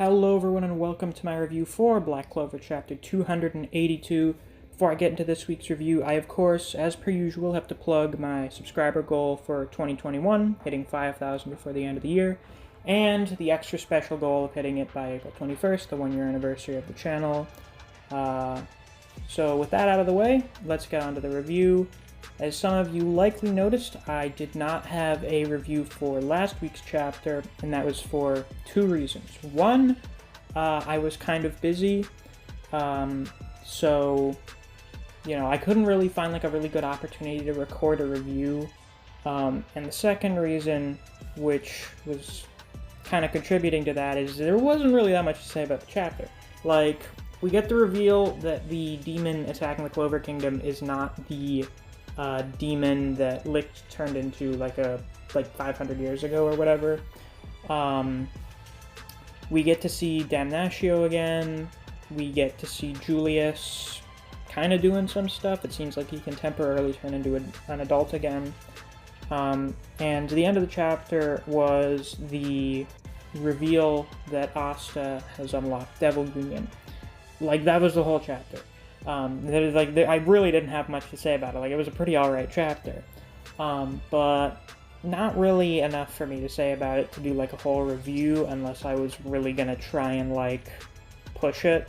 Hello everyone and welcome to my review for Black Clover chapter 282. Before I get into this week's review, I of course, as per usual, have to plug my subscriber goal for 2021, hitting 5,000 before the end of the year, and the extra special goal of hitting it by April 21st, the 1-year anniversary of the channel. So with that out of the way, let's get on to the review. As some of you likely noticed, I did not have a review for last week's chapter, and that was for two reasons. One, I was kind of busy, so, I couldn't really find a really good opportunity to record a review. And the second reason, which was kind of contributing to that, is there wasn't really that much to say about the chapter. We get the reveal that the demon attacking the Clover Kingdom is not the demon that Licht turned into 500 years ago or whatever. We get to see Damnatio again. We get to see Julius kind of doing some stuff. It seems like he can temporarily turn into an adult again. And the end of the chapter was the reveal that Asta has unlocked Devil Union. That was the whole chapter. I really didn't have much to say about it. It was a pretty alright chapter. But not really enough for me to say about it to do a whole review unless I was really gonna try and push it.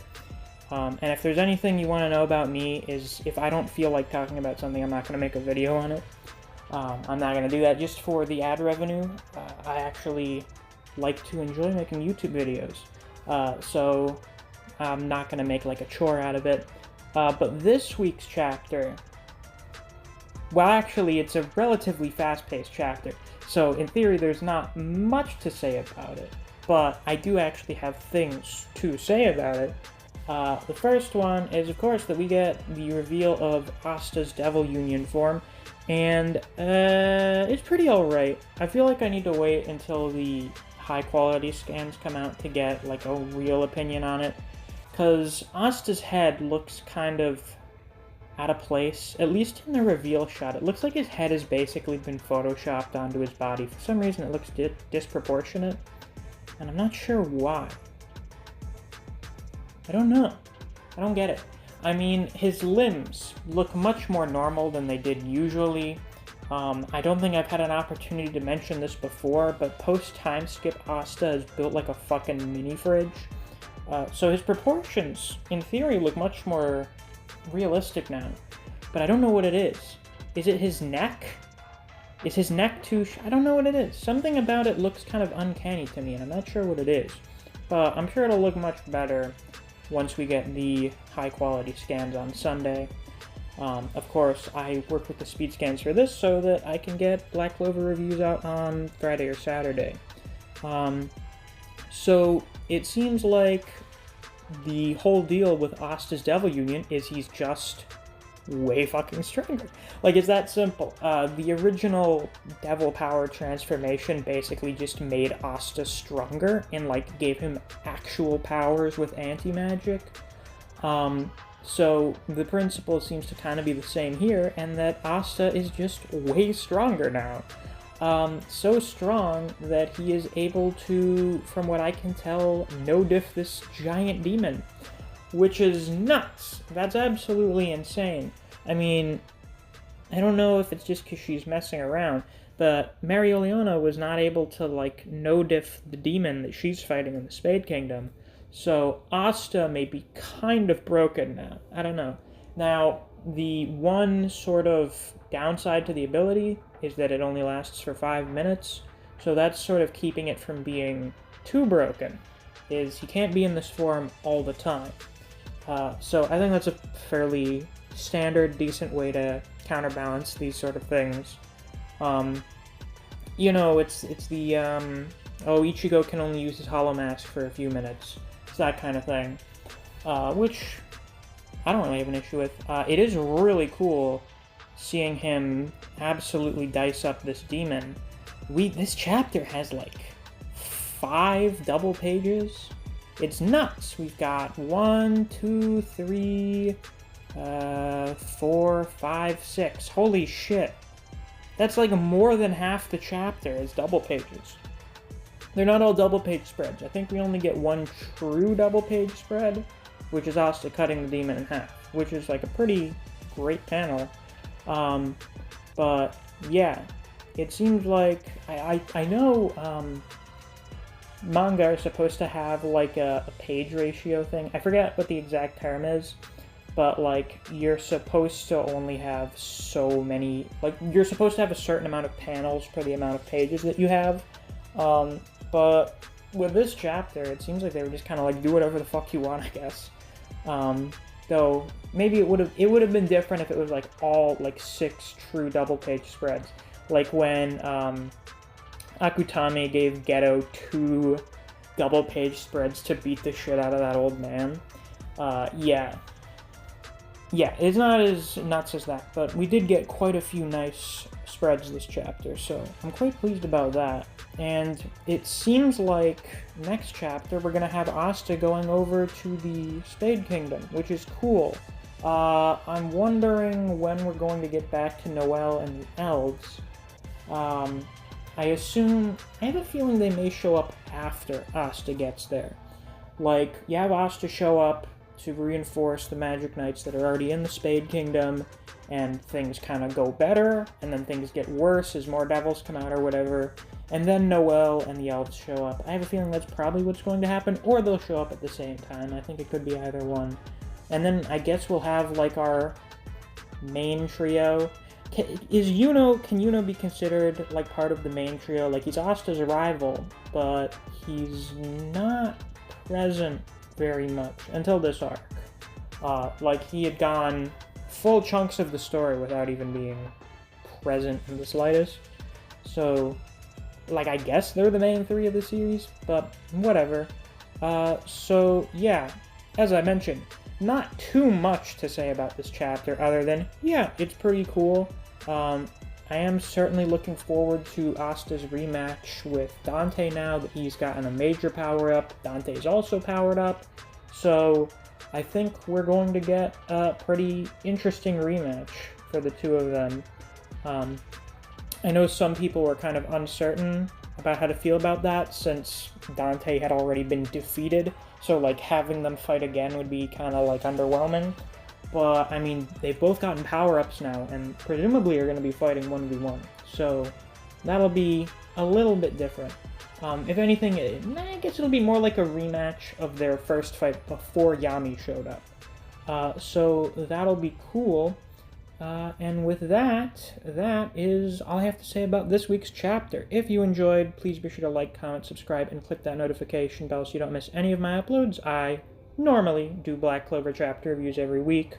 And if there's anything you want to know about me is if I don't feel like talking about something, I'm not gonna make a video on it. I'm not gonna do that just for the ad revenue. I actually like to enjoy making YouTube videos. So I'm not gonna make a chore out of it. But this week's chapter, well, actually, it's a relatively fast-paced chapter, so in theory, there's not much to say about it, but I do actually have things to say about it. The first one is, of course, that we get the reveal of Asta's Devil Union form, and it's pretty alright. I feel like I need to wait until the high-quality scans come out to get, a real opinion on it. Because Asta's head looks kind of out of place, at least in the reveal shot. It looks like his head has basically been photoshopped onto his body. For some reason it looks disproportionate, and I'm not sure why. I don't know. I don't get it. I mean, his limbs look much more normal than they did usually. I don't think I've had an opportunity to mention this before, but post-time skip Asta is built like a fucking mini-fridge. So his proportions, in theory, look much more realistic now. But I don't know what it is. Is it his neck? Is his neck too... I don't know what it is. Something about it looks kind of uncanny to me, and I'm not sure what it is. But I'm sure it'll look much better once we get the high-quality scans on Sunday. Of course, I work with the speed scans for this so that I can get Black Clover reviews out on Friday or Saturday. So it seems like the whole deal with Asta's Devil Union is he's just way fucking stronger. It's that simple. The original Devil Power transformation basically just made Asta stronger and, gave him actual powers with anti-magic. So the principle seems to kind of be the same here, and that Asta is just way stronger now. So strong that he is able to, from what I can tell, no-diff this giant demon, which is nuts. That's absolutely insane. I mean, I don't know if it's just because she's messing around, but Marioliona was not able to, no-diff the demon that she's fighting in the Spade Kingdom, so Asta may be kind of broken now. I don't know. Now, the one sort of downside to the ability is that it only lasts for 5 minutes, so that's sort of keeping it from being too broken, is he can't be in this form all the time. So I think that's a fairly standard, decent way to counterbalance these sort of things. It's the, Ichigo can only use his Hollow Mask for a few minutes. It's that kind of thing, which I don't really have an issue with. It is really cool seeing him absolutely dice up this demon. This chapter has 5 double pages. It's nuts. We've got 1, 2, 3, 4, 5, 6. Holy shit. That's more than half the chapter is double pages. they're not all double-page spreads. I think we only get one true double-page spread, which is Asta cutting the demon in half, which is like a pretty great panel. But yeah, it seems like I know manga are supposed to have like a page ratio thing. I forget what the exact term is, but like you're supposed to only have so many, like you're supposed to have a certain amount of panels for the amount of pages that you have. But with this chapter, it seems like they were just kind of like, do whatever the fuck you want, I guess. Though maybe it would have been different if it was like all like 6 true double page spreads, like when Akutami gave Geto 2 double page spreads to beat the shit out of that old man. Yeah, it's not as nuts as that, but we did get quite a few nice spreads this chapter, so I'm quite pleased about that. And it seems like next chapter we're going to have Asta going over to the Spade Kingdom, which is cool. I'm wondering when we're going to get back to Noelle and the Elves. I have a feeling they may show up after Asta gets there. Like, you have Asta show up to reinforce the Magic Knights that are already in the Spade Kingdom, and things kind of go better, and then things get worse as more devils come out or whatever, and then Noelle and the Elves show up. I have a feeling that's probably what's going to happen, or they'll show up at the same time. I think it could be either one. And then I guess we'll have, like, our main trio. Can Yuno be considered, like, part of the main trio? Like, he's Asta's rival, but he's not present very much until this arc. Like, he had gone full chunks of the story without even being present in the slightest. So, like, I guess they're the main 3 of the series, but whatever. So, yeah, as I mentioned, not too much to say about this chapter other than, yeah, it's pretty cool. I am certainly looking forward to Asta's rematch with Dante now that he's gotten a major power-up. Dante is also powered up, so I think we're going to get a pretty interesting rematch for the two of them. I know some people were kind of uncertain about how to feel about that since Dante had already been defeated, so like having them fight again would be kind of like underwhelming. But, I mean, they've both gotten power-ups now, and presumably are going to be fighting 1v1, so that'll be a little bit different. If anything, I guess it'll be more like a rematch of their first fight before Yami showed up. So that'll be cool. And with that is all I have to say about this week's chapter. If you enjoyed, please be sure to like, comment, subscribe, and click that notification bell so you don't miss any of my uploads. I normally do Black Clover chapter reviews every week.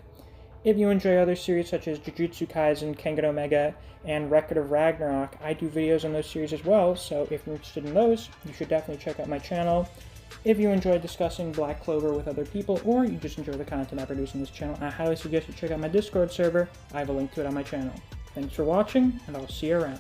If you enjoy other series such as Jujutsu Kaisen, Kengan Omega, and Record of Ragnarok, I do videos on those series as well, so if you're interested in those, you should definitely check out my channel. If you enjoy discussing Black Clover with other people, or you just enjoy the content I produce on this channel, I highly suggest you check out my Discord server. I have a link to it on my channel. Thanks for watching, and I'll see you around.